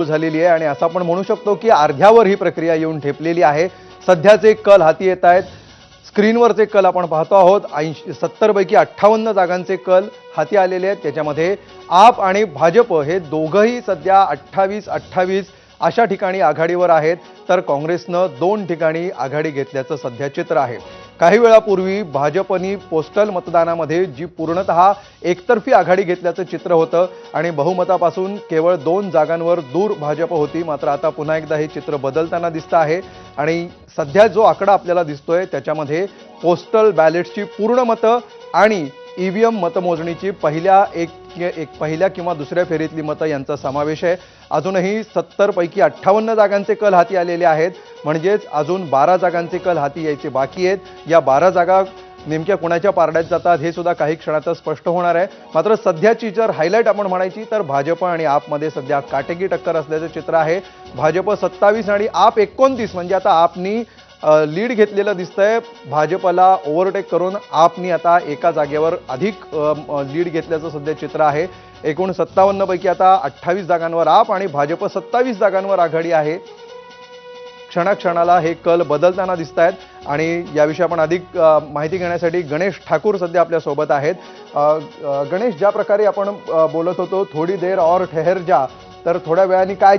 झालेली आहे आणि असं आपण म्हणू शकतो की अर्ध्यावर ही प्रक्रिया येऊन ठेपलेली आहे। सध्याचे कल हाती येत आहेत। स्क्रीनवरचे कल आपण पाहतो आहोत। 70 पैकी 58 जागांचे कल हाती आलेले आहेत। त्याच्यामध्ये आप आणि भाजप हे दोघंही सध्या 28-28 अशा ठिकाणी आघाडीवर आहेत, तर काँग्रेसनं 2 ठिकाणी आघाडी घेतल्याचं सध्या चित्र आहे। काही वेळापूर्वी भाजपनी पोस्टल मतदानामध्ये जी पूर्णतः एकतर्फी आघाडी घेतल्याचं चित्र होतं आणि बहुमतापासून केवळ 2 जागांवर दूर भाजप होती। मात्र आता पुन्हा एकदा हे चित्र बदलताना दिसतं आहे आणि सध्या जो आकडा आपल्याला दिसतोय त्याच्यामध्ये पोस्टल बॅलेटची पूर्ण मतं आणि ईव्हीएम मतमोजणीची पहिल्या किंवा दुसऱ्या फेरीतली मतं यांचा समावेश आहे। अजूनही 70 पैकी 58 जागांचे कल हाती आलेले आहेत, म्हणजेच अजून 12 जागांचे कल हाती यायचे बाकी आहेत। या 12 जागा नेमक्या कोणाच्या पारड्यात जातात हे सुद्धा काही क्षणातच स्पष्ट होणार आहे। मात्र सध्याची जर हायलाइट आपण म्हणायची तर भाजप आणि आपमध्ये सध्या काटेकी टक्कर असल्याचं चित्र आहे। भाजप 27 आणि आप 29, म्हणजे आता आपनी लीड घेतलेलं दिसतंय। भाजपला ओव्हरटेक करून आपनी आता एका जागेवर अधिक लीड घेतल्याचं सध्या चित्र आहे। एकूण 57 पैकी आता 28 जागांवर आप आणि भाजप 27 जागांवर आघाडी आहे। क्षणाक्षणाला हे कल बदलताना दिसत आहेत आणि याविषयी आपण अधिक माहिती घेण्यासाठी गणेश ठाकूर सध्या आपल्या सोबत आहेत। गणेश, ज्या प्रकारे आपण बोलत होतो थोडी देर और ठहर जा, तर थोड्या वेळाने काय